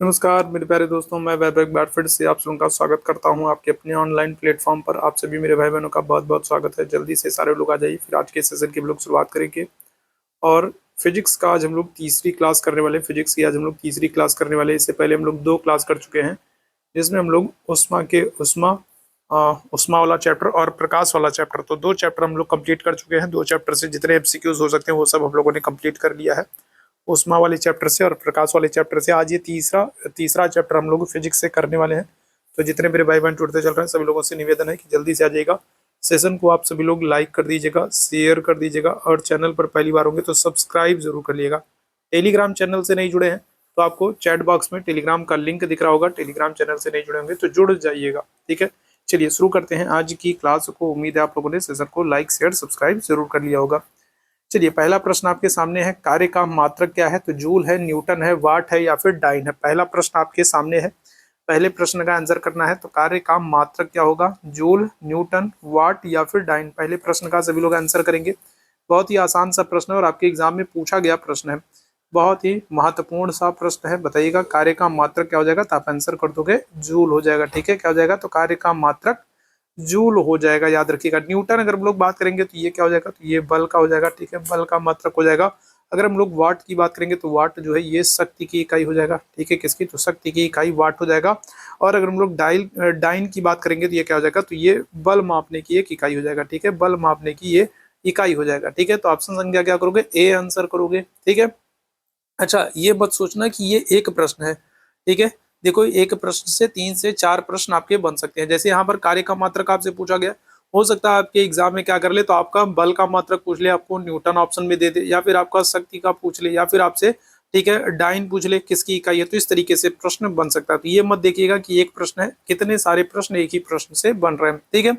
नमस्कार मेरे प्यारे दोस्तों, मैं वैभव बैटफील्ड से आप सबका स्वागत करता हूं आपके अपने ऑनलाइन प्लेटफॉर्म पर। आप सभी मेरे भाई बहनों का बहुत बहुत स्वागत है। जल्दी से सारे लोग आ जाइए, फिर आज के सेशन की हम लोग शुरुआत करेंगे। और फिजिक्स का आज हम लोग तीसरी क्लास करने वाले हैं। फिजिक्स की आज हम लोग तीसरी क्लास करने वाले हैं। इससे पहले हम लोग दो क्लास कर चुके हैं, जिसमें हम लोग उष्मा वाला चैप्टर और प्रकाश वाला चैप्टर, तो दो चैप्टर हम लोग कंप्लीट कर चुके हैं। दो चैप्टर से जितने एमसीक्यूज हो सकते हैं वो सब हम लोगों ने कंप्लीट कर लिया है, उष्मा वाले चैप्टर से और प्रकाश वाले चैप्टर से। आज ये तीसरा तीसरा चैप्टर हम लोग फिजिक्स से करने वाले हैं। तो जितने मेरे भाई बहन जुड़ते चल रहे हैं, सभी लोगों से निवेदन है कि जल्दी से आ जाइएगा। सेशन को आप सभी लोग लाइक कर दीजिएगा, शेयर कर दीजिएगा, और चैनल पर पहली बार होंगे तो सब्सक्राइब जरूर कर लिएगा। टेलीग्राम चैनल से नहीं जुड़े हैं तो आपको चैट बॉक्स में टेलीग्राम का लिंक दिख रहा होगा। टेलीग्राम चैनल से नहीं जुड़े होंगे तो जुड़ जाइएगा, ठीक है। चलिए शुरू करते हैं आज की क्लास को। उम्मीद है आप लोगों ने सेशन को लाइक शेयर सब्सक्राइब जरूर कर लिया होगा। चलिए पहला प्रश्न आपके सामने है, कार्य का मात्रक क्या है? तो जूल है, न्यूटन है, वाट है या फिर डाइन है? पहला प्रश्न आपके सामने है। पहले प्रश्न का आंसर करना है। तो कार्य का मात्रक क्या होगा? जूल, न्यूटन, वाट या फिर डाइन? पहले प्रश्न का सभी लोग आंसर करेंगे। बहुत ही आसान सा प्रश्न है और आपके एग्जाम में पूछा गया प्रश्न है। बहुत ही महत्वपूर्ण सा प्रश्न है। बताइएगा कार्य का मात्रक क्या हो जाएगा? तो आप आंसर कर दोगे जूल हो जाएगा, ठीक है। क्या हो जाएगा? तो कार्य का मात्रक जूल हो जाएगा, याद रखिएगा। न्यूटन अगर हम लोग बात करेंगे तो ये क्या हो जाएगा? तो ये बल का हो जाएगा, ठीक है, बल का मात्रक हो जाएगा। अगर हम लोग वाट की बात करेंगे तो वाट जो है ये शक्ति की इकाई हो जाएगा, ठीक है। किसकी? तो शक्ति की इकाई वाट हो जाएगा। और अगर हम लोग डाइन की बात करेंगे तो ये क्या हो जाएगा? तो ये बल मापने की एक इकाई हो जाएगा, ठीक है, बल मापने की ये इकाई हो जाएगा, ठीक है। तो ऑप्शन संख्या क्या करोगे? ए आंसर करोगे, ठीक है। अच्छा, ये मत सोचना कि ये एक प्रश्न है, ठीक है। देखो, एक प्रश्न से 3 से 4 प्रश्न आपके बन सकते हैं। जैसे यहाँ पर कार्य का मात्रक आपसे पूछा गया, हो सकता है आपके एग्जाम में क्या कर ले, तो आपका बल का मात्रक पूछ ले, आपको न्यूटन ऑप्शन में दे दे, या फिर आपका शक्ति का पूछ ले, या फिर आपसे, ठीक है, डाइन पूछ ले किसकी इकाई है। तो इस तरीके से प्रश्न बन सकता है। तो ये मत देखिएगा कि एक प्रश्न है, कितने सारे प्रश्न एक ही प्रश्न से बन रहे हैं, ठीक है।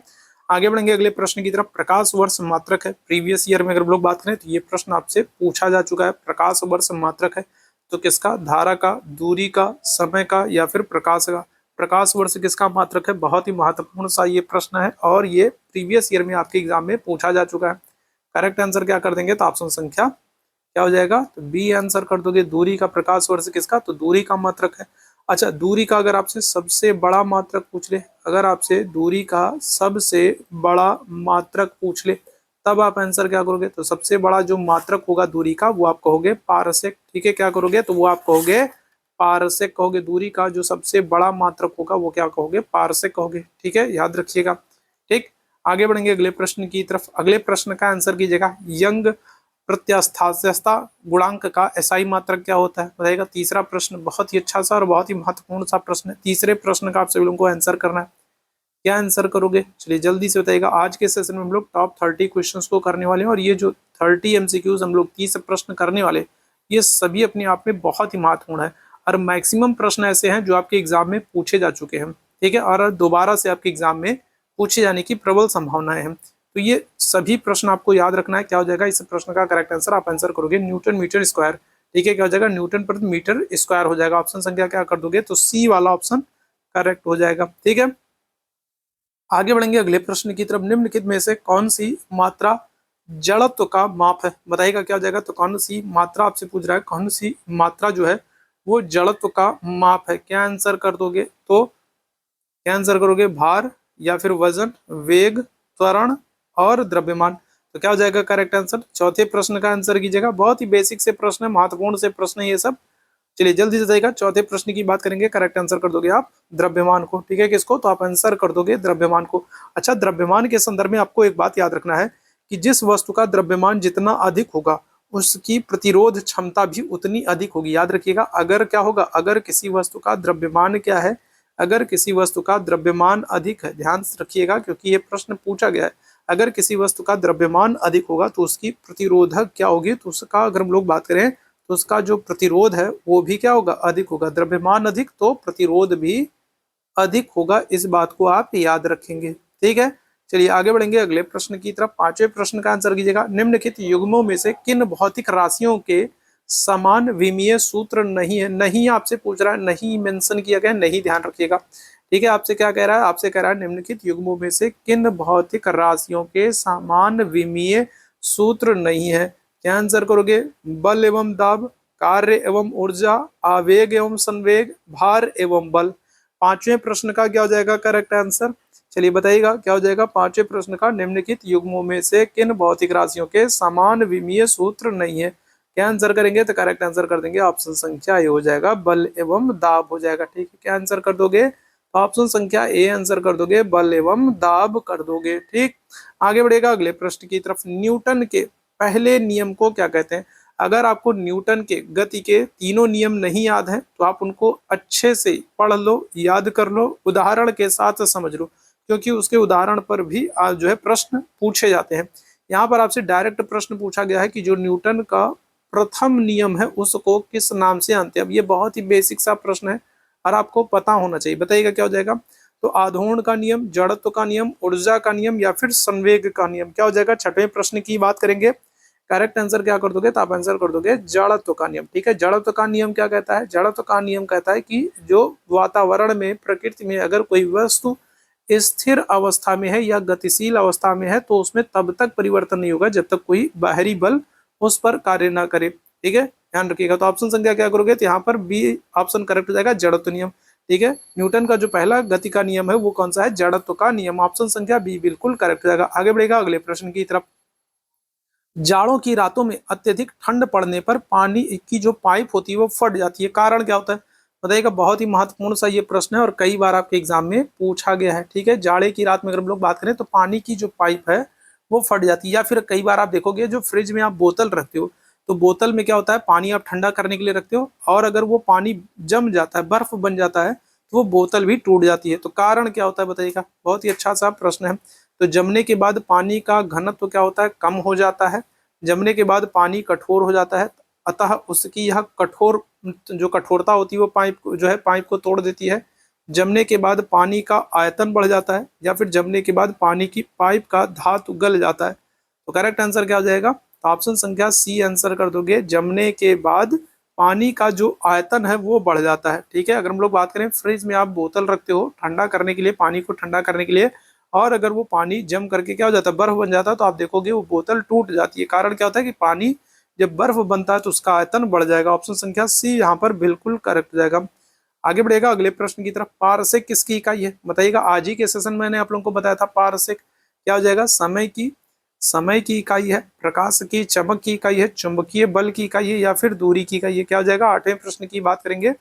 आगे बढ़ेंगे अगले प्रश्न की तरफ। प्रकाश वर्ष मात्रक है। प्रीवियस ईयर में अगर हम लोग बात करें तो ये प्रश्न आपसे पूछा जा चुका है। प्रकाश वर्ष मात्रक है तो किसका? धारा का, दूरी का, समय का या फिर प्रकाश का? प्रकाश वर्ष किसका मात्रक है? बहुत ही महत्वपूर्ण सा ये प्रश्न है और ये प्रीवियस ईयर में आपके एग्जाम में पूछा जा चुका है। करेक्ट आंसर क्या कर देंगे? तो ऑप्शन संख्या क्या हो जाएगा? तो बी आंसर कर दोगे। दूरी का प्रकाश वर्ष किसका? तो दूरी का मात्रक है। अच्छा, दूरी का अगर आपसे सबसे बड़ा मात्रक पूछ ले, अगर आपसे दूरी का सबसे बड़ा मात्रक पूछ ले, तब आप आंसर क्या करोगे? तो सबसे बड़ा जो मात्रक होगा दूरी का वो आप कहोगे पारसेक, ठीक है। क्या करोगे? तो वो आप कहोगे पारसेक कहोगे। दूरी का जो सबसे बड़ा मात्रक होगा वो क्या कहोगे? पारसेक कहोगे, ठीक है, याद रखिएगा, ठीक। आगे बढ़ेंगे अगले प्रश्न की तरफ। अगले प्रश्न का आंसर कीजिएगा। यंग प्रत्यास्थता गुणांक का एसआई मात्रक क्या होता है? बताइएगा। तीसरा प्रश्न बहुत ही अच्छा सा और बहुत ही महत्वपूर्ण सा प्रश्न है। तीसरे प्रश्न का आप सभी लोगों को आंसर करना है। क्या आंसर करोगे? चलिए जल्दी से बताइएगा। आज के सेशन में हम लोग टॉप 30 क्वेश्चंस को करने वाले हैं और ये जो 30 एमसीक्यूज हम लोग 30 प्रश्न करने वाले, ये सभी अपने आप में बहुत ही महत्वपूर्ण है। और मैक्सिमम प्रश्न ऐसे हैं जो आपके एग्जाम में पूछे जा चुके हैं, ठीक है, और दोबारा से आपके एग्जाम में पूछे जाने की प्रबल संभावनाएं हैं। तो ये सभी प्रश्न आपको याद रखना है। क्या हो जाएगा इस प्रश्न का? करेक्ट आंसर आप आंसर करोगे न्यूटन मीटर स्क्वायर, ठीक है। क्या हो जाएगा? न्यूटन प्रति मीटर स्क्वायर हो जाएगा। ऑप्शन संख्या क्या कर दोगे? तो सी वाला ऑप्शन करेक्ट हो जाएगा, ठीक है। आगे बढ़ेंगे अगले प्रश्न की तरफ। निम्नलिखित में से कौन सी मात्रा जड़त्व का माप है? बताइएगा क्या हो जाएगा? तो कौन सी मात्रा आपसे पूछ रहा है, कौन सी मात्रा जो है वो जड़त्व का माप है? क्या आंसर कर दोगे? तो क्या आंसर करोगे? भार या फिर वजन, वेग, त्वरण और द्रव्यमान? तो क्या हो जाएगा करेक्ट आंसर? चौथे प्रश्न का आंसर कीजिएगा। बहुत ही बेसिक से प्रश्न है, महत्वपूर्ण से प्रश्न है ये सब। चलिए जल्दी से जाएगा। चौथे प्रश्न की बात करेंगे। करेक्ट आंसर कर दोगे आप द्रव्यमान को, ठीक है। किसको? तो आप आंसर कर दोगे द्रव्यमान को। अच्छा, द्रव्यमान के संदर्भ में आपको एक बात याद रखना है कि जिस वस्तु का द्रव्यमान जितना अधिक होगा उसकी प्रतिरोध क्षमता भी उतनी अधिक होगी। याद रखिएगा। अगर क्या होगा? अगर किसी वस्तु का द्रव्यमान क्या है, अगर किसी वस्तु का द्रव्यमान अधिक है, ध्यान से रखिएगा क्योंकि ये प्रश्न पूछा गया है। अगर किसी वस्तु का द्रव्यमान अधिक होगा तो उसकी प्रतिरोधक क्या होगी? तो उसका अगर हम लोग बात करें तो उसका जो प्रतिरोध है वो भी क्या होगा? अधिक होगा। द्रव्यमान अधिक तो प्रतिरोध भी अधिक होगा। इस बात को आप याद रखेंगे, ठीक है। चलिए आगे बढ़ेंगे अगले प्रश्न की तरफ। पांचवें प्रश्न का आंसर कीजिएगा। निम्नलिखित युग्मों में से किन भौतिक राशियों के समान विमीय सूत्र नहीं है? नहीं आपसे पूछ रहा है, नहीं मेंशन किया गया, नहीं, ध्यान रखिएगा, ठीक है। आपसे क्या कह रहा है? आपसे कह रहा है निम्नलिखित युग्मों में से किन भौतिक राशियों के समान विमीय सूत्र नहीं है? क्या आंसर करोगे? बल एवं दाब, कार्य एवं ऊर्जा, आवेग एवं संवेग, भार एवं बल। पांचवें प्रश्न का क्या हो जाएगा करेक्ट आंसर? चलिए बताइएगा क्या हो जाएगा पांचवें प्रश्न का? निम्नलिखित युग्मों में से किन भौतिक राशियों के समान विमीय सूत्र नहीं है? क्या आंसर करेंगे? तो करेक्ट आंसर कर देंगे ऑप्शन संख्या ए हो जाएगा, बल एवं दाब हो जाएगा। ठीक है, क्या आंसर कर दोगे? तो ऑप्शन संख्या ए आंसर कर दोगे, बल एवं दाब कर दोगे। ठीक, आगे बढ़ेगा अगले प्रश्न की तरफ। न्यूटन के पहले नियम को क्या कहते हैं? अगर आपको न्यूटन के गति के तीनों नियम नहीं याद है तो आप उनको अच्छे से पढ़ लो, याद कर लो, उदाहरण के साथ समझ लो, क्योंकि उसके उदाहरण पर भी जो है प्रश्न पूछे जाते हैं। यहाँ पर आपसे डायरेक्ट प्रश्न पूछा गया है कि जो न्यूटन का प्रथम नियम है उसको किस नाम से जानते हैं? अब ये बहुत ही बेसिक सा प्रश्न है और आपको पता होना चाहिए। बताइएगा क्या हो जाएगा? तो आघूर्ण का नियम, जड़त्व का नियम, ऊर्जा का नियम या फिर संवेग का नियम। क्या हो जाएगा? छठवें प्रश्न की बात करेंगे। करेक्ट आंसर क्या कर दोगे? तो आप आंसर कर दोगे जड़त्व का नियम। ठीक है, जड़त्व का नियम क्या कहता है? जड़त्व का नियम कहता है कि जो वातावरण में, प्रकृति में अगर कोई वस्तु स्थिर अवस्था में है या गतिशील अवस्था में है तो उसमें तब तक परिवर्तन नहीं होगा जब तक कोई बाहरी बल उस पर कार्य ना करे। ठीक है, ध्यान रखिएगा। तो ऑप्शन संख्या क्या करोगे? तो यहाँ पर बी ऑप्शन करेक्ट हो जाएगा, जड़त्व नियम। ठीक है, न्यूटन का जो पहला गति का नियम है वो कौन सा है? जड़त्व का नियम। ऑप्शन संख्या बी बिल्कुल करेक्ट हो जाएगा। आगे बढ़ेगा अगले प्रश्न की तरफ। जाड़ों की रातों में अत्यधिक ठंड पड़ने पर पानी की जो पाइप होती है वो फट जाती है, कारण क्या होता है? बताइएगा। बहुत ही महत्वपूर्ण सा ये प्रश्न है और कई बार आपके एग्जाम में पूछा गया है। ठीक है, जाड़े की रात में अगर हम लोग बात करें तो पानी की जो पाइप है वो फट जाती है। या फिर कई बार आप देखोगे जो फ्रिज में आप बोतल रखते हो तो बोतल में क्या होता है? पानी आप ठंडा करने के लिए रखते हो और अगर वो पानी जम जाता है, बर्फ बन जाता है तो वो बोतल भी टूट जाती है। तो कारण क्या होता है बताइएगा? बहुत ही अच्छा सा प्रश्न है। तो जमने के बाद पानी का घनत्व क्या होता है? कम हो जाता है। जमने के बाद पानी कठोर हो जाता है, अतः उसकी यह कठोर जो कठोरता होती है वो पाइप जो है पाइप को तोड़ देती है। जमने के बाद पानी का आयतन बढ़ जाता है या फिर जमने के बाद पानी की पाइप का धातु गल जाता है। तो करेक्ट आंसर क्या हो जाएगा? तो ऑप्शन संख्या सी आंसर कर दोगे, जमने के बाद पानी का जो आयतन है वो बढ़ जाता है। ठीक है, अगर हम लोग बात करें फ्रिज में आप बोतल रखते हो ठंडा करने के लिए, पानी को ठंडा करने के लिए, और अगर वो पानी जम करके क्या हो जाता है? बर्फ बन जाता है, तो आप देखोगे वो बोतल टूट जाती है। कारण क्या होता है कि पानी जब बर्फ बनता है तो उसका आयतन बढ़ जाएगा। ऑप्शन संख्या सी यहाँ पर बिल्कुल करेक्ट हो जाएगा। आगे बढ़ेगा अगले प्रश्न की तरफ। पारसेक किसकी इकाई है? बताइएगा। आज ही के सेशन में मैंने आप लोगों को बताया था पारसेक क्या हो जाएगा? समय की इकाई है, प्रकाश की, चमक की इकाई है, चुंबकीय बल की इकाई है या फिर दूरी की इकाई है? क्या हो जाएगा? आठवें प्रश्न की बात करेंगे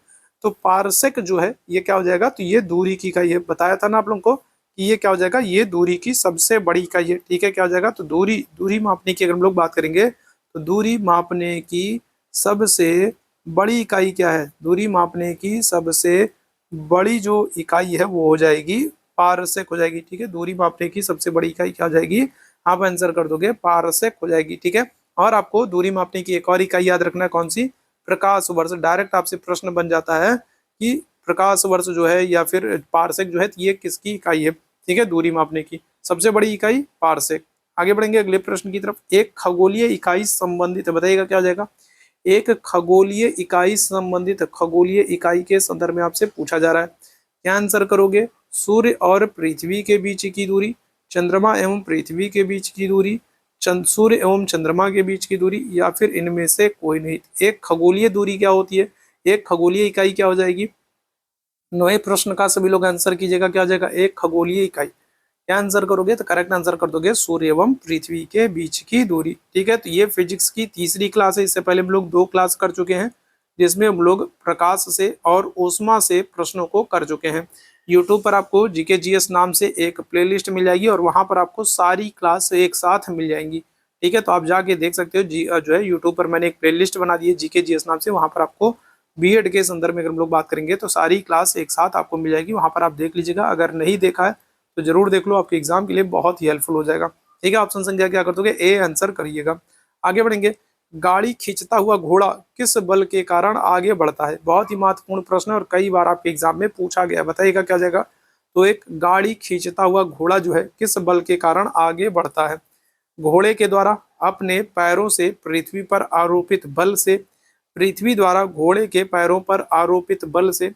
तो पारसेक जो है ये क्या हो जाएगा? तो ये दूरी की इकाई है। बताया था ना आप लोगों को कि ये क्या हो जाएगा? ये दूरी की सबसे बड़ी इकाई है। ठीक है, क्या हो जाएगा? तो दूरी मापने की अगर हम लोग बात करेंगे तो दूरी मापने की सबसे बड़ी इकाई क्या है? दूरी मापने की सबसे बड़ी जो इकाई है वो हो जाएगी पारसेक हो जाएगी। ठीक है, दूरी मापने की सबसे बड़ी इकाई क्या हो जाएगी? आप आंसर कर दोगे पारसेक हो जाएगी। ठीक है, और आपको दूरी मापने की एक और इकाई याद रखना है, कौन सी? प्रकाश वर्ष। डायरेक्ट आपसे प्रश्न बन जाता है कि प्रकाश वर्ष जो है या फिर पारसेक जो है ये किसकी इकाई है? ठीक है, दूरी मापने की सबसे बड़ी इकाई पारसेक। आगे बढ़ेंगे अगले प्रश्न की तरफ। एक खगोलीय इकाई संबंधित है, बताइएगा क्या हो जाएगा? एक खगोलीय इकाई संबंधित, खगोलीय इकाई के संदर्भ में आपसे पूछा जा रहा है। क्या आंसर करोगे? सूर्य और पृथ्वी के बीच की दूरी, चंद्रमा एवं पृथ्वी के बीच की दूरी, सूर्य एवं चंद्रमा के बीच की दूरी, या फिर इनमें से कोई नहीं। एक खगोलीय दूरी क्या होती है? एक खगोलीय इकाई क्या हो जाएगी? नए प्रश्न का सभी लोग आंसर कीजिएगा। क्या हो जाएगा? एक खगोलीय इकाई। क्या आंसर करोगे? तो करेक्ट आंसर कर दोगे सूर्य एवं पृथ्वी के बीच की दूरी। ठीक है, तो ये फिजिक्स की तीसरी क्लास है। इससे पहले हम लोग 2 क्लास कर चुके हैं जिसमें हम लोग प्रकाश से और ऊष्मा से प्रश्नों को कर चुके हैं। यूट्यूब पर आपको जीके जीएस नाम से एक प्लेलिस्ट मिल जाएगी और वहां पर आपको सारी क्लास एक साथ मिल जाएंगी। ठीक है, तो आप जाके देख सकते हो। जो है यूट्यूब पर मैंने एक प्लेलिस्ट बना दी है जीके जीएस नाम से, वहां पर आपको बीएड के संदर्भ में अगर हम लोग बात करेंगे तो सारी क्लास एक साथ आपको मिल जाएगी। वहां पर आप देख लीजिएगा, अगर नहीं देखा है तो जरूर देख लो, आपके एग्जाम के लिए बहुत ही हेल्पफुल हो जाएगा। ठीक है, ऑप्शन संख्या क्या कर दोगे? ए आंसर करिएगा। आगे बढ़ेंगे। गाड़ी खींचता हुआ घोड़ा किस बल के कारण आगे बढ़ता है? बहुत ही महत्वपूर्ण प्रश्न है और कई बार आपके एग्जाम में पूछा गया। बताइएगा क्या जाएगा? तो एक गाड़ी खींचता हुआ घोड़ा जो है किस बल के कारण आगे बढ़ता है? घोड़े के द्वारा अपने पैरों से पृथ्वी पर आरोपित बल से, पृथ्वी द्वारा घोड़े के पैरों पर आरोपित बल से,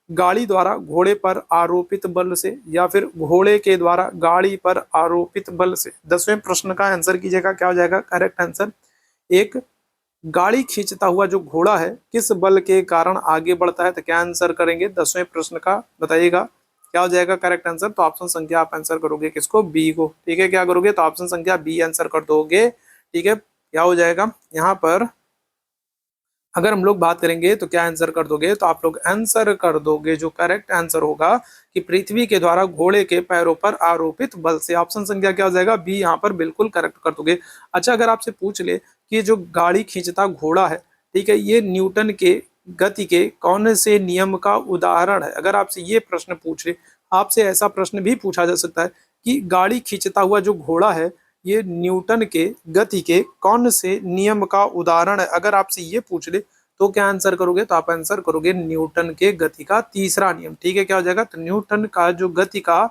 गाड़ी द्वारा घोड़े पर आरोपित बल से, या फिर घोड़े के द्वारा गाड़ी पर आरोपित बल से। 10वें प्रश्न का आंसर कीजिएगा। क्या हो जाएगा करेक्ट आंसर? एक गाड़ी खींचता हुआ जो घोड़ा है किस बल के कारण आगे बढ़ता है, तो क्या आंसर करेंगे 10वें प्रश्न का, बताइएगा क्या हो जाएगा करेक्ट आंसर। तो ऑप्शन संख्या आप आंसर करोगे किसको, बी को, ठीक है। क्या करोगे, तो ऑप्शन संख्या बी आंसर कर दोगे, ठीक है। क्या हो जाएगा यहाँ पर, अगर हम लोग बात करेंगे तो क्या आंसर कर दोगे, तो आप लोग आंसर कर दोगे जो करेक्ट आंसर होगा कि पृथ्वी के द्वारा घोड़े के पैरों पर आरोपित बल से। ऑप्शन संख्या क्या हो जाएगा, बी यहाँ पर बिल्कुल करेक्ट कर दोगे। अच्छा, अगर आपसे पूछ ले कि जो गाड़ी खींचता घोड़ा है, ठीक है, ये न्यूटन के गति के कौन से नियम का उदाहरण है, अगर आपसे ये प्रश्न पूछ ले, आपसे ऐसा प्रश्न भी पूछा जा सकता है कि गाड़ी खींचता हुआ जो घोड़ा है ये न्यूटन के गति के कौन से नियम का उदाहरण है, अगर आपसे ये पूछ ले तो क्या आंसर करोगे, तो आप आंसर करोगे न्यूटन के गति का तीसरा नियम, ठीक है। क्या हो जाएगा, तो न्यूटन का जो गति का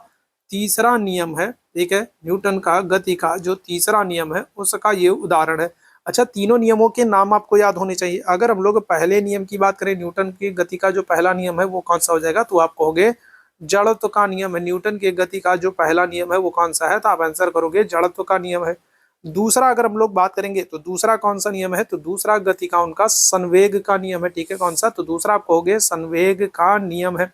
तीसरा नियम है, ठीक है, न्यूटन का गति का जो तीसरा नियम है उसका ये उदाहरण है। अच्छा, तीनों नियमों के नाम आपको याद होने चाहिए। अगर हम लोग पहले नियम की बात करें, न्यूटन की गति का जो पहला नियम है वो कौन सा हो जाएगा, तो आप कहोगे जड़त्व का नियम है। न्यूटन के गति का जो पहला नियम है वो कौन सा है, तो आप आंसर करोगे जड़त्व का नियम है। दूसरा अगर हम लोग बात करेंगे तो दूसरा कौन सा नियम है, तो दूसरा गति का उनका संवेग का नियम है, ठीक है। कौन सा, तो दूसरा आप कहोगे संवेग का नियम है,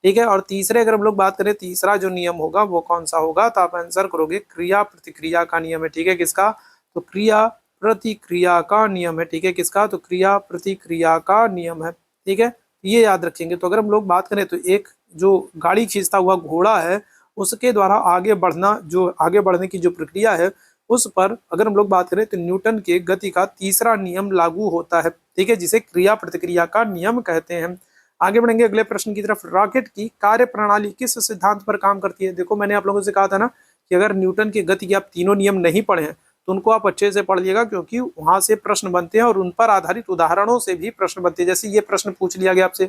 ठीक है। और तीसरे अगर हम लोग बात करें, तीसरा जो नियम होगा वो कौन सा होगा, तो आप आंसर करोगे क्रिया प्रतिक्रिया का नियम है, ठीक है। किसका, तो क्रिया प्रतिक्रिया का नियम है, ठीक है। किसका, तो क्रिया प्रतिक्रिया का नियम है, ठीक है। ये याद रखेंगे। तो अगर हम लोग बात करें तो एक जो गाड़ी खींचता हुआ घोड़ा है उसके द्वारा आगे बढ़ना, जो आगे बढ़ने की जो प्रक्रिया है उस पर अगर हम लोग बात करें तो न्यूटन के गति का तीसरा नियम लागू होता है, ठीक है, जिसे क्रिया प्रतिक्रिया का नियम कहते हैं। आगे बढ़ेंगे अगले प्रश्न की तरफ। रॉकेट की कार्य प्रणाली किस सिद्धांत पर काम करती है। देखो, मैंने आप लोगों से कहा था ना कि अगर न्यूटन के गति के आप तीनों नियम नहीं पढ़े हैं तो उनको आप अच्छे से पढ़ लिएगा, क्योंकि वहां से प्रश्न बनते हैं और उन पर आधारित उदाहरणों से भी प्रश्न बनते हैं। जैसे ये प्रश्न पूछ लिया गया आपसे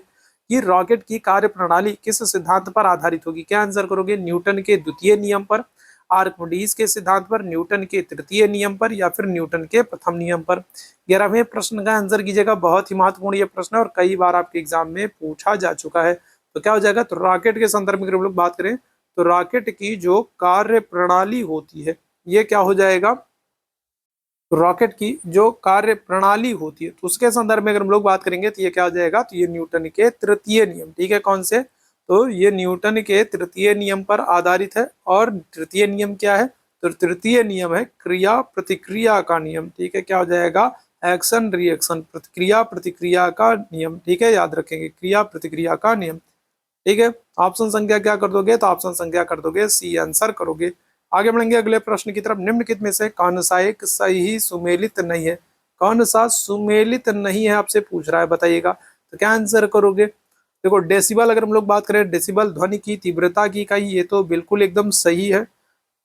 कि रॉकेट की कार्य प्रणाली किस सिद्धांत पर आधारित होगी, क्या आंसर करोगे, न्यूटन के द्वितीय नियम पर, आर्किमिडीज के सिद्धांत पर, न्यूटन के तृतीय नियम पर, या फिर न्यूटन के प्रथम नियम पर। 11वें प्रश्न का आंसर कीजिएगा, बहुत ही महत्वपूर्ण ये प्रश्न है और कई बार आपके एग्जाम में पूछा जा चुका है। तो क्या हो जाएगा, तो रॉकेट के संदर्भ में अगर हम लोग बात करें तो रॉकेट की जो कार्य प्रणाली होती है ये क्या हो जाएगा, रॉकेट की जो कार्य प्रणाली होती है तो उसके संदर्भ में अगर हम लोग बात करेंगे तो ये क्या हो जाएगा, तो ये न्यूटन के तृतीय नियम, ठीक है। कौन से, तो ये न्यूटन के तृतीय नियम पर आधारित है। और तृतीय नियम क्या है, तो तृतीय नियम है क्रिया प्रतिक्रिया का नियम, ठीक है। क्या हो जाएगा, एक्शन रिएक्शन, प्रतिक्रिया प्रतिक्रिया का नियम, ठीक है, याद रखेंगे क्रिया प्रतिक्रिया का नियम, ठीक है। ऑप्शन संख्या क्या कर दोगे, तो ऑप्शन संख्या कर दोगे सी आंसर करोगे। आगे बढ़ेंगे अगले प्रश्न की तरफ। निम्नलिखित में से कौन सा एक सही सुमेलित नहीं है, कौन सा सुमेलित नहीं है आपसे पूछ रहा है, बताइएगा। तो क्या आंसर करोगे, देखो डेसिबल अगर हम लोग बात करें, डेसिबल ध्वनि की तीव्रता की इकाई, ये तो बिल्कुल एकदम सही है।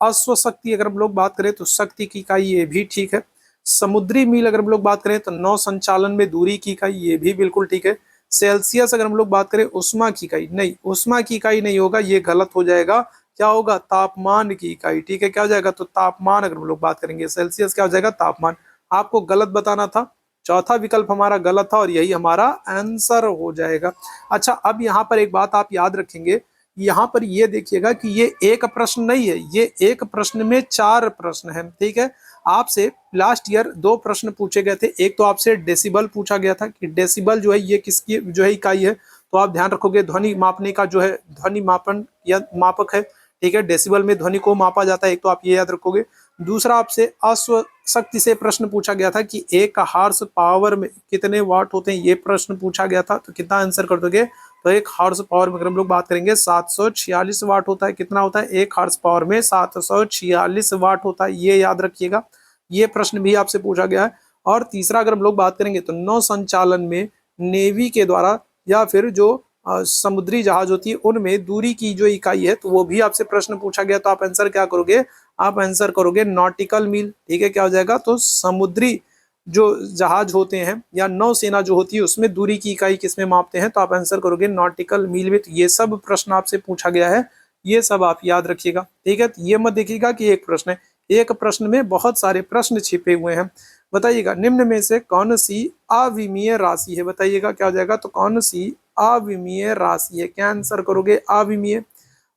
अश्वशक्ति अगर हम लोग बात करें तो शक्ति की इकाई, ये भी ठीक है। समुद्री मील अगर हम लोग बात करें तो नौ संचालन में दूरी की इकाई, ये भी बिल्कुल ठीक है। सेल्सियस अगर हम लोग बात करें उष्मा की इकाई, नहीं उष्मा की इकाई नहीं होगा, ये गलत हो जाएगा। क्या होगा, तापमान की इकाई, ठीक है। क्या हो जाएगा, तो तापमान अगर हम लोग बात करेंगे, सेल्सियस क्या हो जाएगा, तापमान। आपको गलत बताना था, चौथा विकल्प हमारा गलत था और यही हमारा आंसर हो जाएगा। अच्छा, अब यहाँ पर एक बात आप याद रखेंगे, यहाँ पर ये देखिएगा कि ये एक प्रश्न नहीं है, ये एक प्रश्न में 4 प्रश्न है, ठीक है। आपसे लास्ट ईयर 2 प्रश्न पूछे गए थे। एक तो आपसे डेसिबल पूछा गया था कि डेसिबल जो है ये किसकी जो है इकाई है, तो आप ध्यान रखोगे ध्वनि मापने का जो है ध्वनि मापन या मापक है, ठीक है। डेसिबल में ध्वनि को मापा जाता है, एक तो आप ये याद रखोगे। दूसरा आपसे अश्वशक्ति से प्रश्न पूछा गया था कि 1 हॉर्स पावर में कितने वाट होते हैं, ये प्रश्न पूछा गया था। तो कितना आंसर कर दोगे, तो 1 हॉर्स पावर में अगर हम लोग बात करेंगे 746 वाट होता है। कितना होता है, 1 हॉर्स पावर में 746 वाट होता है, ये याद रखिएगा। ये प्रश्न भी आपसे पूछा गया है। और तीसरा अगर हम लोग बात करेंगे तो नौ संचालन में नेवी के द्वारा या फिर जो समुद्री जहाज होती है उनमें दूरी की जो इकाई है तो वो भी आपसे प्रश्न पूछा गया। तो आप आंसर क्या करोगे, आप आंसर करोगे नॉटिकल मील, ठीक है। क्या हो जाएगा, तो समुद्री जो जहाज होते हैं या नौसेना जो होती है उसमें दूरी की इकाई किसमें मापते हैं, तो आप आंसर करोगे नॉटिकल मील में। तो ये सब प्रश्न आपसे पूछा गया है, ये सब आप याद रखिएगा, ठीक है। तो ये मत देखिएगा कि एक प्रश्न है, एक प्रश्न में बहुत सारे प्रश्न छिपे हुए हैं। बताइएगा निम्न में से कौन सी अविमीय राशि है, बताइएगा क्या हो जाएगा, तो कौन सी अविमीय राशि है, क्या आंसर करोगे, अविमीय।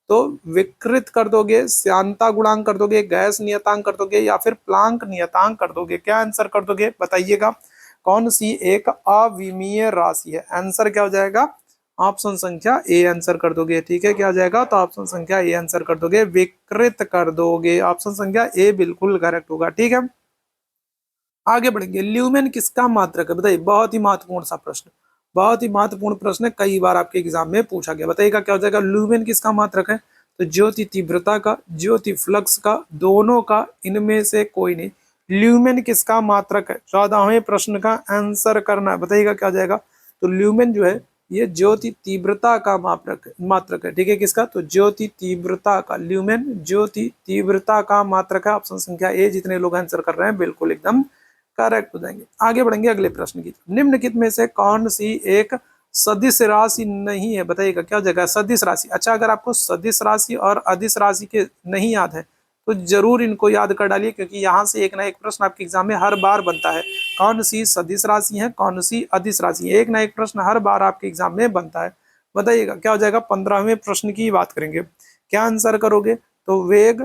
तो विकृत कर दोगे, श्यानता गुणांक कर दोगे, गैस नियतांक कर दोगे, या फिर प्लांक नियतांक कर दोगे, क्या आंसर कर दोगे बताइएगा। कौन सी एक अविमीय राशि है? आंसर क्या हो जाएगा? ऑप्शन संख्या ए आंसर कर दोगे। ठीक है, क्या हो जाएगा? तो ऑप्शन संख्या ए आंसर कर दोगे, विकृत कर दोगे। ऑप्शन संख्या ए बिल्कुल करेक्ट होगा। ठीक है, आगे बढ़ेंगे। ल्यूमेन किसका मात्रक है? बताइए, बहुत ही महत्वपूर्ण सा प्रश्न, बहुत ही महत्वपूर्ण प्रश्न है, कई बार आपके एग्जाम में पूछा गया। बताइएगा क्या हो जाएगा? ल्यूमेन किसका मात्रक है? तो ज्योति तीव्रता का, ज्योति फ्लक्स का, दोनों का, इनमें से कोई नहीं। ल्यूमेन किसका मात्रक है? 14वें प्रश्न का आंसर करना है। बताइएगा क्या हो जाएगा? तो ल्यूमेन जो है ये ज्योति तीव्रता का मात्रक है। ठीक है, किसका? तो ज्योति तीव्रता का। ल्यूमेन ज्योति तीव्रता का मात्रक है। ऑप्शन संख्या ए, जितने लोग आंसर कर रहे हैं बिल्कुल एकदम करेक्ट हो जाएंगे। आगे बढ़ेंगे अगले प्रश्न की। निम्नलिखित में से कौन सी एक सदिश राशि नहीं है? बताइएगा क्या हो जाएगा? सदिश राशि। अच्छा, अगर आपको सदिश राशि और अदिश राशि के नहीं याद है तो जरूर इनको याद कर डालिए, क्योंकि यहाँ से एक ना एक प्रश्न आपके एग्जाम में हर बार बनता है। कौन सी सदिश राशि है, कौन सी अदिश राशि है, एक ना एक प्रश्न हर बार आपके एग्जाम में बनता है। बताइएगा क्या हो जाएगा? 15वें प्रश्न की बात करेंगे। क्या आंसर करोगे? तो वेग,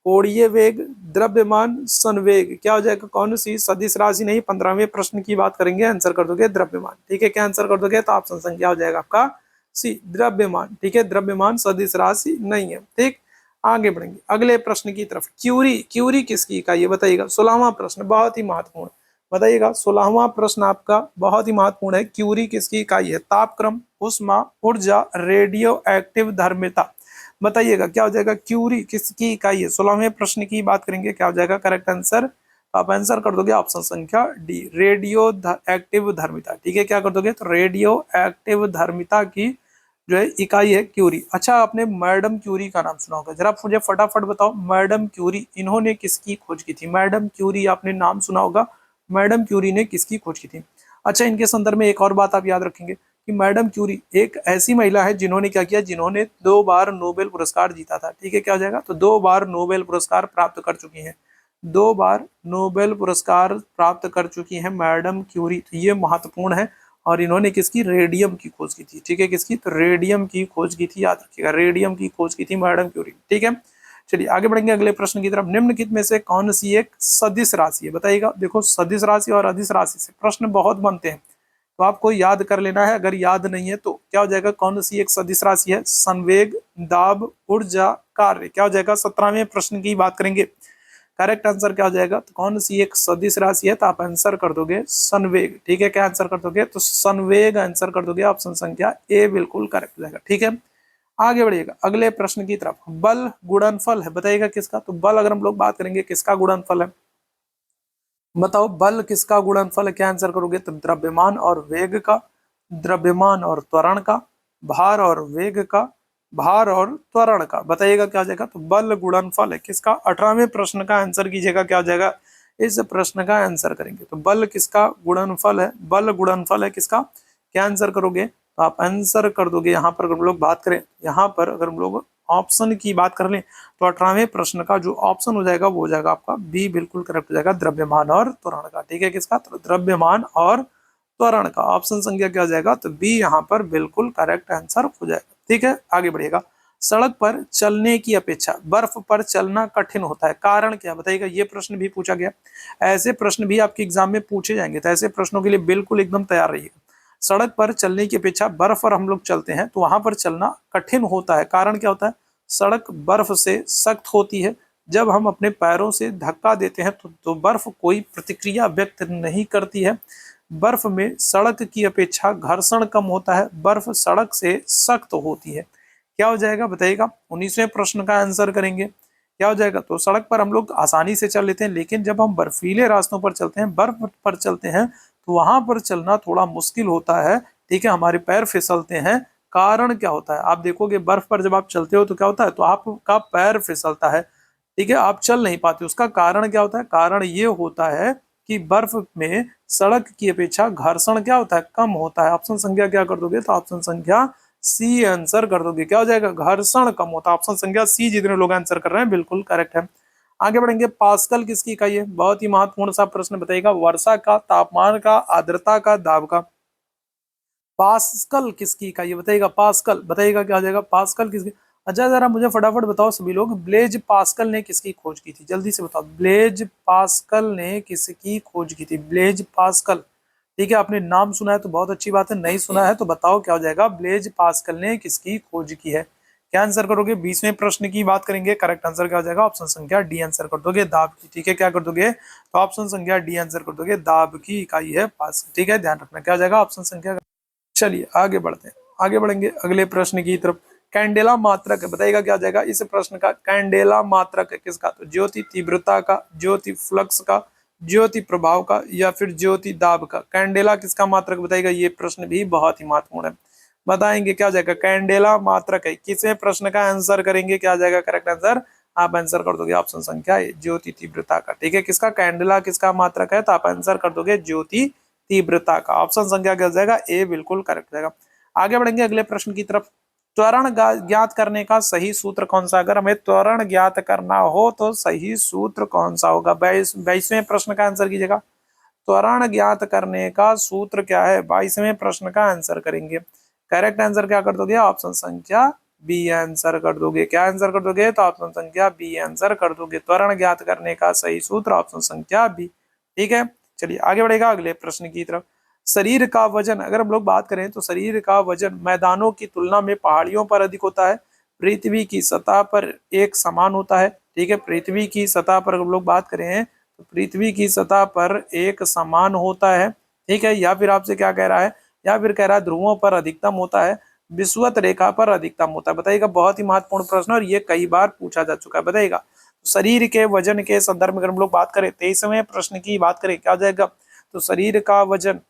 कोणीय वेग, द्रव्यमान, संवेग। क्या हो जाएगा? कौन सी सदिश राशि नहीं? 15वें प्रश्न की बात करेंगे, आंसर कर दोगे द्रव्यमान। ठीक है, क्या आंसर कर दोगे? तो ऑप्शन संख्या हो जाएगा आपका सी, द्रव्यमान। ठीक है, द्रव्यमान सदिश राशि नहीं है। ठीक, आगे बढ़ेंगे अगले प्रश्न की तरफ। क्यूरी, क्यूरी किसकी इकाई है? बताइएगा। 16वां प्रश्न बहुत ही महत्वपूर्ण। बताइएगा, 16वां प्रश्न आपका बहुत ही महत्वपूर्ण है। क्यूरी किसकी इकाई है? तापक्रम, ऊष्मा, ऊर्जा, रेडियो एक्टिव धर्मिता। बताइएगा क्या हो जाएगा? क्यूरी किसकी इकाई है? 16वें प्रश्न की बात करेंगे, क्या हो जाएगा करेक्ट आंसर? आप आंसर कर दोगे ऑप्शन संख्या डी, रेडियो एक्टिव धर्मिता। ठीक है, क्या कर दोगे? तो रेडियो एक्टिव धर्मिता की जो है इकाई है क्यूरी। अच्छा, आपने मैडम क्यूरी का नाम सुना होगा, जरा मुझे फटाफट बताओ, मैडम क्यूरी इन्होंने किसकी खोज की थी? मैडम क्यूरी आपने नाम सुना होगा, मैडम क्यूरी ने किसकी खोज की थी? अच्छा, इनके संदर्भ में एक और बात आप याद रखेंगे कि मैडम क्यूरी एक ऐसी महिला है जिन्होंने क्या किया? जिन्होंने 2 बार नोबेल पुरस्कार जीता था। ठीक है, क्या हो जाएगा? तो 2 बार नोबेल पुरस्कार प्राप्त कर चुकी हैं, 2 बार नोबेल पुरस्कार प्राप्त कर चुकी हैं मैडम क्यूरी। तो ये महत्वपूर्ण है। और इन्होंने किसकी? रेडियम की खोज की थी। ठीक है, किसकी? तो रेडियम की खोज की थी, याद रखिएगा, रेडियम की खोज की थी मैडम क्यूरी। ठीक है, चलिए आगे बढ़ेंगे अगले प्रश्न की तरफ। निम्नलिखित में से कौन सी एक सदिश राशि है? बताइएगा। देखो, सदिश राशि और अदिश राशि से प्रश्न बहुत बनते हैं, तो आपको याद कर लेना है। अगर याद नहीं है तो क्या हो जाएगा? कौन सी एक सदिश राशि है? संवेग, दाब, ऊर्जा, कार्य। क्या हो जाएगा? 17वें प्रश्न की बात करेंगे। करेक्ट आंसर क्या हो जाएगा? तो कौन सी एक सदिश राशि है? तो आप आंसर कर दोगे संवेग। ठीक है, क्या आंसर कर दोगे? तो संवेग आंसर कर दोगे। ऑप्शन संख्या ए बिल्कुल करेक्ट हो जाएगा। ठीक है, आगे बढ़िएगा अगले प्रश्न की तरफ। बल गुणनफल है, बताइएगा किसका? तो बल अगर हम लोग बात करेंगे किसका गुणनफल है? बताओ, बल किसका गुणनफल है? क्या आंसर करोगे? तो द्रव्यमान और वेग का, द्रव्यमान और त्वरण का, भार और वेग का, भार और त्वरण का। बताइएगा क्या हो जाएगा? तो बल गुणनफल है किसका? 18वें प्रश्न का आंसर कीजिएगा, क्या हो जाएगा? इस प्रश्न का आंसर करेंगे। तो बल किसका गुणनफल है? बल गुणनफल है किसका? क्या आंसर करोगे? तो आप आंसर कर दोगे, यहाँ पर अगर हम लोग बात करें, यहाँ पर अगर हम लोग ऑप्शन की बात कर लें तो 18वें प्रश्न का जो ऑप्शन हो जाएगा वो हो जाएगा आपका बी, बिल्कुल करेक्ट हो जाएगा, द्रव्यमान और त्वरण का। ठीक है, किसका? तो द्रव्यमान और त्वरण का। ऑप्शन संख्या क्या हो जाएगा? तो बी यहाँ पर बिल्कुल करेक्ट आंसर हो जाएगा। ठीक है, आगे बढ़िएगा। सड़क पर चलने की अपेक्षा बर्फ पर चलना कठिन होता है, कारण क्या? बताइएगा। ये प्रश्न भी पूछा गया, ऐसे प्रश्न भी आपके एग्जाम में पूछे जाएंगे, तो ऐसे प्रश्नों के लिए बिल्कुल एकदम तैयार रहिएगा। सड़क पर चलने की अपेक्षा बर्फ पर हम लोग चलते हैं तो वहां पर चलना कठिन होता है, कारण क्या होता है? सड़क बर्फ से सख्त होती है, जब हम अपने पैरों से धक्का देते हैं तो बर्फ कोई प्रतिक्रिया व्यक्त नहीं करती है। बर्फ में सड़क की अपेक्षा घर्षण कम होता है, बर्फ सड़क से सख्त होती है। क्या हो जाएगा? बताइएगा। 19वें प्रश्न का आंसर करेंगे, क्या हो जाएगा? तो सड़क पर हम लोग आसानी से चल लेते हैं, लेकिन जब हम बर्फीले रास्तों पर चलते हैं, बर्फ पर चलते हैं, तो वहां पर चलना थोड़ा मुश्किल होता है। ठीक है, हमारे पैर फिसलते हैं। कारण क्या होता है? आप देखोगे बर्फ पर जब आप चलते हो तो क्या होता है? तो आपका पैर फिसलता है। ठीक है, आप चल नहीं पाते। उसका कारण क्या होता है? कारण ये होता है कि बर्फ में सड़क की अपेक्षा घर्षण क्या होता है? कम होता है। ऑप्शन संख्या क्या कर दोगे? तो ऑप्शन संख्या सी आंसर कर दोगे। क्या हो जाएगा? घर्षण कम होता है। ऑप्शन संख्या सी, जितने लोग आंसर कर रहे हैं बिल्कुल करेक्ट है। आगे बढ़ेंगे। पास्कल किसकी इकाई है? बहुत ही महत्वपूर्ण सा प्रश्न। बताइएगा। वर्षा का, तापमान का, आर्द्रता का, दाब का। पास्कल किसकी इकाई है? बताइएगा। पास्कल, बताइएगा क्या हो जाएगा? पास्कल किसकी? अच्छा, जरा मुझे फटाफट बताओ सभी लोग, ब्लेज पास्कल ने किसकी खोज की थी? जल्दी से बताओ, ब्लेज पास्कल ने किसकी खोज की थी? ब्लेज पास्कल, ठीक है, आपने नाम सुना है तो बहुत अच्छी बात है, नहीं सुना है तो बताओ क्या हो जाएगा। ब्लेज पास्कल ने किसकी खोज की है? क्या आंसर करोगे? 20वें प्रश्न की बात करेंगे, करेक्ट आंसर क्या हो जाएगा? ऑप्शन संख्या डी आंसर कर दोगे, दाब की। ठीक है, क्या कर दोगे? तो ऑप्शन संख्या डी आंसर कर दोगे, दाब की इकाई है पास्कल। ठीक है, ध्यान रखना क्या हो जाएगा ऑप्शन संख्या। चलिए आगे बढ़ते हैं, आगे बढ़ेंगे अगले प्रश्न की तरफ। कैंडेला मात्रक है, बताइएगा क्या हो जाएगा इस प्रश्न का? कैंडेला मात्रक है किसका? तो ज्योति तीव्रता का, ज्योति फ्लक्स का, ज्योति प्रभाव का, या फिर ज्योति दाब का। कैंडेला किसका मात्रक बताइएगा? ये प्रश्न भी बहुत ही महत्वपूर्ण है, बताएंगे क्या हो जाएगा। कैंडेला मात्रक है, किसमें प्रश्न का आंसर करेंगे, क्या हो जाएगा करेक्ट आंसर? आप आंसर कर दोगे ऑप्शन संख्या ए, ज्योति तीव्रता का। ठीक है, किसका? कैंडेला किसका मात्रक है? तो आप आंसर कर दोगे ज्योति तीव्रता का। ऑप्शन संख्या क्या हो जाएगा? ए बिल्कुल करेक्ट हो जाएगा। आगे बढ़ेंगे अगले प्रश्न की तरफ। त्वरण ज्ञात करने का सही सूत्र कौन सा? अगर हमें त्वरण ज्ञात करना हो तो सही सूत्र कौन सा होगा? 22वें प्रश्न का आंसर कीजिएगा। त्वरण ज्ञात करने का सूत्र क्या है? 22वें प्रश्न का आंसर करेंगे। करेक्ट आंसर क्या कर दोगे? ऑप्शन संख्या बी आंसर कर दोगे। क्या आंसर कर दोगे? तो ऑप्शन संख्या बी आंसर कर दोगे। त्वरण ज्ञात करने का सही सूत्र ऑप्शन संख्या बी। ठीक है, चलिए आगे बढ़ेगा अगले प्रश्न की तरफ। शरीर का वजन, अगर हम लोग बात करें तो शरीर का वजन मैदानों की तुलना में पहाड़ियों पर अधिक होता है, पृथ्वी की सतह पर एक समान होता है। ठीक है, पृथ्वी की सतह पर हम लोग बात करें तो पृथ्वी की सतह पर एक समान होता है। ठीक है, या फिर आपसे क्या कह रहा है? या फिर कह रहा है ध्रुवों पर अधिकतम होता है, विषुवत रेखा पर अधिकतम होता है। बताइएगा, बहुत ही महत्वपूर्ण प्रश्न और ये कई बार पूछा जा चुका है। बताइएगा शरीर के वजन के संदर्भ में अगर हम लोग बात करें, 23वें प्रश्न की बात करें, क्या हो जाएगा? तो शरीर का वजन,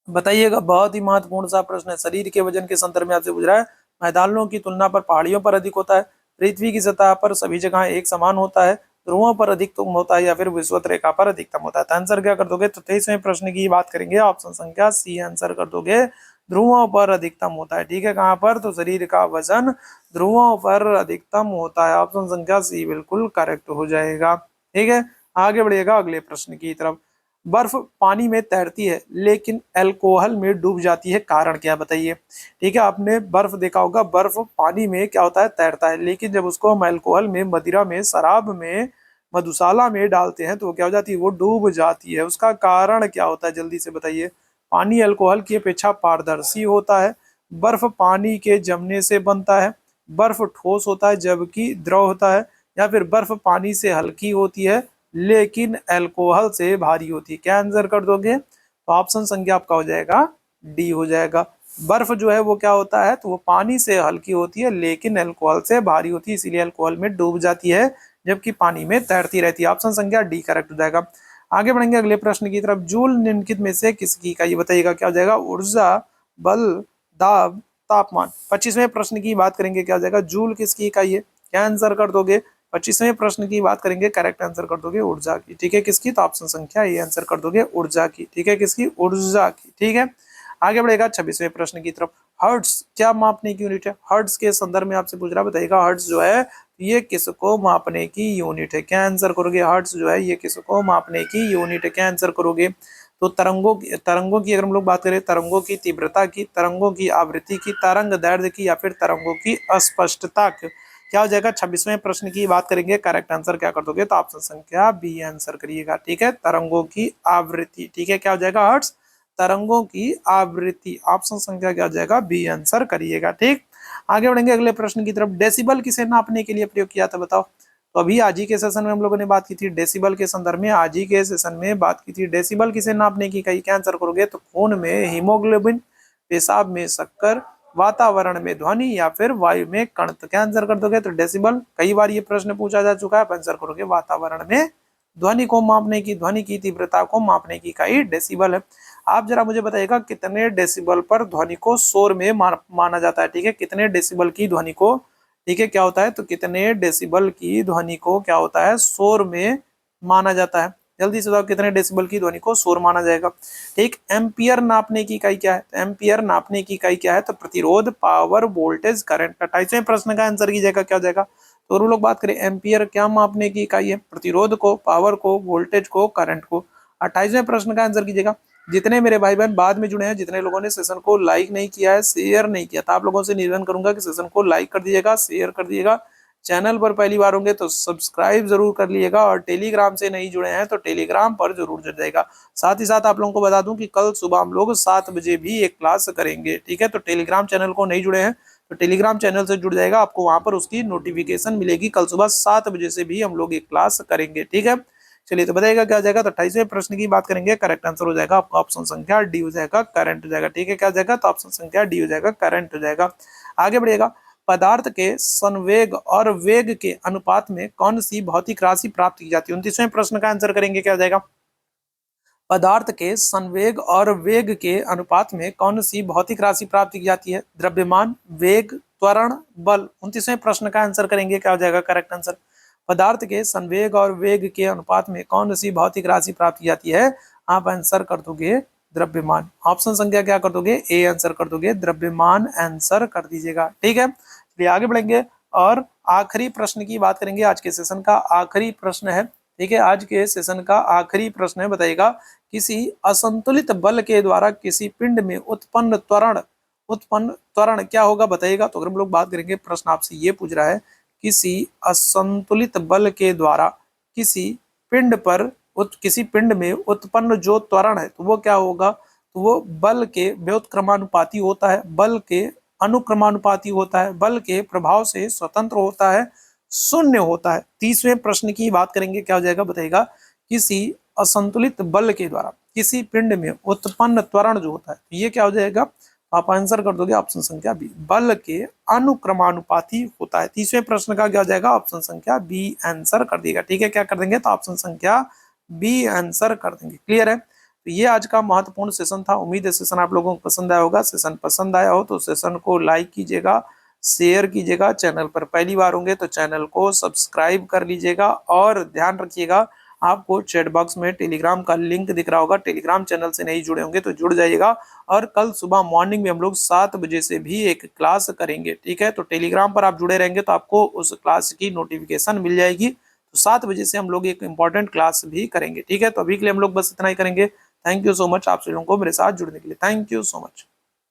बताइएगा, बहुत ही महत्वपूर्ण सा प्रश्न है। शरीर के वजन के संदर्भ में आपसे पूछ रहा है, मैदानों की तुलना पर पहाड़ियों पर अधिक होता है, पृथ्वी की सतह पर सभी जगह एक समान होता है, ध्रुवों पर अधिकतम होता है, या फिर विषुवत रेखा पर अधिकतम होता है। तो आंसर क्या कर दोगे? तो 23वें प्रश्न की बात करेंगे, ऑप्शन संख्या सी आंसर कर दोगे, ध्रुवों पर अधिकतम होता है। ठीक है, कहाँ पर? तो शरीर का वजन ध्रुवों पर अधिकतम होता है। ऑप्शन संख्या सी बिल्कुल करेक्ट हो जाएगा। ठीक है, आगे बढ़िएगा अगले प्रश्न की तरफ। बर्फ पानी में तैरती है लेकिन अल्कोहल में डूब जाती है, कारण क्या? बताइए। ठीक है, आपने बर्फ देखा होगा, बर्फ पानी में क्या होता है? तैरता है, लेकिन जब उसको हम अल्कोहल में, मदिरा में, शराब में, मधुशाला में डालते हैं तो वो क्या हो जाती है? वो डूब जाती है। उसका कारण क्या होता है? जल्दी से बताइए। पानी अल्कोहल की अपेक्षा पारदर्शी होता है, बर्फ पानी के जमने से बनता है, बर्फ ठोस होता है जबकि द्रव होता है, या फिर बर्फ पानी से हल्की होती है लेकिन अल्कोहल से भारी होती है। क्या आंसर कर दोगे? तो ऑप्शन संख्या आपका हो जाएगा डी हो जाएगा। बर्फ जो है वो क्या होता है? तो वो पानी से हल्की होती है लेकिन अल्कोहल से भारी होती है, इसीलिए अल्कोहल में डूब जाती है जबकि पानी में तैरती रहती है। ऑप्शन संख्या डी करेक्ट हो जाएगा। आगे बढ़ेंगे अगले प्रश्न की तरफ। जूल निम्नलिखित में से किसकी इकाई? बताइएगा क्या हो जाएगा? ऊर्जा, बल, दाब, तापमान। 25वें प्रश्न की बात करेंगे, क्या हो जाएगा? जूल किसकी इकाई है? क्या आंसर कर दोगे? 25वें प्रश्न की बात करेंगे, करेक्ट आंसर कर दोगे ऊर्जा की। ठीक है, किसकी? तो ऑप्शन संख्या ये आंसर कर दोगे ऊर्जा की। ठीक है, किसकी? ऊर्जा की। ठीक है, आगे बढ़ेगा 26वें प्रश्न की तरफ। हर्ट्ज क्या मापने की यूनिट है? हर्ट्ज के संदर्भ में आपसे पूछ रहा है, बताइएगा हर्ट्ज जो है ये किसको मापने की यूनिट है? क्या आंसर करोगे? हर्ट्ज जो है ये किसको मापने की यूनिट है? क्या आंसर करोगे? तो तरंगों की अगर हम लोग बात करें, तरंगों की तीव्रता की, तरंगों की आवृत्ति की, तरंग दैर्ध्य की, या फिर तरंगों की अस्पष्टता की। क्या हो जाएगा? 26वें प्रश्न की बात करेंगे, करेक्ट आंसर क्या कर दोगे? तो ऑप्शन संख्या बी आंसर करिएगा। ठीक है, तरंगों की आवृत्ति। ठीक है, क्या हो जाएगा? हर्ट्ज, तरंगों की आवृत्ति। ऑप्शन संख्या क्या हो जाएगा? बी आंसर करिएगा। ठीक, आगे बढ़ेंगे अगले प्रश्न की तरफ। डेसिबल किसे नापने के लिए प्रयोग किया था? बताओ। तो अभी आज ही के सेशन में हम लोगों ने बात की थी डेसिबल के संदर्भ में, आज ही के सेशन में बात की थी डेसिबल किसे नापने की इकाई। क्या आंसर करोगे? तो खून में हीमोग्लोबिन, पेशाब में शक्कर, वातावरण में ध्वनि, या फिर वायु में कण। तो क्या आंसर कर दोगे? तो डेसिबल। कई बार ये प्रश्न पूछा जा चुका है, आंसर करोगे वातावरण में ध्वनि को मापने की, ध्वनि की तीव्रता को मापने की इकाई डेसिबल है। आप जरा मुझे बताइएगा कितने डेसिबल पर ध्वनि को शोर में माना जाता है? ठीक है, कितने डेसिबल की ध्वनि को, ठीक है, क्या होता है? तो कितने डेसिबल की ध्वनि को क्या होता है? शोर में माना जाता है। जल्दी से बताओ कितने डेसिबल की ध्वनि को शोर माना जाएगा। ठीक, एम्पियर नापने की इकाई क्या है? तो एम्पियर नापने की इकाई क्या है? तो प्रतिरोध, पावर, वोल्टेज, करंट। 28वें प्रश्न का आंसर कीजिएगा, क्या हो जाएगा? तो हम लोग बात करें एम्पियर क्या मापने की इकाई है? प्रतिरोध को, पावर को, वोल्टेज को, करंट को। 28वें प्रश्न का आंसर कीजिएगा। जितने मेरे भाई बहन बाद में जुड़े हैं, जितने लोगों ने सेशन को लाइक नहीं किया है, शेयर नहीं किया था, आप लोगों से निवेदन करूंगा कि सेशन को लाइक कर दीजिएगा, शेयर कर दीजिएगा, चैनल पर पहली बार होंगे तो सब्सक्राइब जरूर कर लीजिएगा, और टेलीग्राम से नहीं जुड़े हैं तो टेलीग्राम पर जरूर जुड़ जाएगा। साथ ही साथ आप लोगों को बता दूं कि कल सुबह हम लोग 7 बजे भी एक क्लास करेंगे, ठीक है। तो टेलीग्राम चैनल को नहीं जुड़े हैं तो टेलीग्राम चैनल से जुड़ जाएगा, आपको वहां पर उसकी नोटिफिकेशन मिलेगी। कल सुबह 7 बजे से भी हम लोग एक क्लास करेंगे, ठीक है। चलिए तो बताइएगा क्या हो जाएगा। तो 28वें प्रश्न की बात करेंगे, करेक्ट आंसर हो जाएगा आपका ऑप्शन संख्या डी हो जाएगा, करंट हो जाएगा, ठीक है। क्या हो जाएगा, तो ऑप्शन संख्या डी हो जाएगा, करंट हो जाएगा। आगे बढ़िएगा, पदार्थ के संवेग और वेग के अनुपात में कौन सी भौतिक राशि प्राप्त की जाती है। 29वें प्रश्न का आंसर करेंगे, क्या हो जाएगा, पदार्थ के संवेग और वेग के अनुपात में कौन सी भौतिक राशि प्राप्त की जाती है। द्रव्यमान, वेग, त्वरण, बल। 29वें प्रश्न का आंसर करेंगे, क्या हो जाएगा, करेक्ट आंसर। पदार्थ के संवेग और वेग के अनुपात में कौन सी भौतिक राशि प्राप्त की जाती है। आप आंसर कर दोगे द्रव्यमान। ऑप्शन संख्या क्या कर दोगे, ए आंसर कर दोगे, द्रव्यमान आंसर कर दीजिएगा, ठीक है। चलिए आगे बढ़ेंगे और आखिरी प्रश्न की बात करेंगे। आज के सेशन का आखिरी प्रश्न है, ठीक है। आज के सेशन का आखिरी प्रश्न है, बताइएगा किसी असंतुलित बल के द्वारा किसी पिंड में उत्पन्न त्वरण क्या होगा, बताइएगा। तो अगर हम लोग बात करेंगे, प्रश्न आपसे ये पूछ रहा है, किसी असंतुलित बल के द्वारा किसी पिंड में उत्पन्न जो त्वरण है तो वो क्या होगा, तो वो बल के व्युत्क्रमानुपाती होता है, बल के अनुक्रमानुपाती होता है, बल के प्रभाव से स्वतंत्र होता है, शून्य होता है। 30वें प्रश्न की बात करेंगे, क्या हो जाएगा, बताइएगा किसी असंतुलित बल के द्वारा किसी पिंड में उत्पन्न त्वरण जो होता है ये क्या हो जाएगा, आप आंसर कर दोगे ऑप्शन संख्या बी, बल के अनुक्रमानुपाती होता है। 30वें प्रश्न का क्या हो जाएगा, ऑप्शन संख्या बी आंसर कर देगा, ठीक है। क्या कर देंगे, तो ऑप्शन संख्या बी आंसर कर देंगे। क्लियर है। तो ये आज का महत्वपूर्ण सेशन था। उम्मीद है सेशन आप लोगों को पसंद आया होगा। सेशन पसंद आया हो तो सेशन को लाइक कीजिएगा, शेयर कीजिएगा। चैनल पर पहली बार होंगे तो चैनल को सब्सक्राइब कर लीजिएगा, और ध्यान रखिएगा आपको चैट बॉक्स में टेलीग्राम का लिंक दिख रहा होगा, टेलीग्राम चैनल से नहीं जुड़े होंगे तो जुड़ जाइएगा। और कल सुबह मॉर्निंग में हम लोग 7 बजे से भी एक क्लास करेंगे, ठीक है। तो टेलीग्राम पर आप जुड़े रहेंगे तो आपको उस क्लास की नोटिफिकेशन मिल जाएगी। तो 7 बजे से हम लोग एक इंपॉर्टेंट क्लास भी करेंगे, ठीक है। तो अभी के लिए हम लोग बस इतना ही करेंगे। थैंक यू सो मच आप सभी लोगों को मेरे साथ जुड़ने के लिए, थैंक यू सो मच।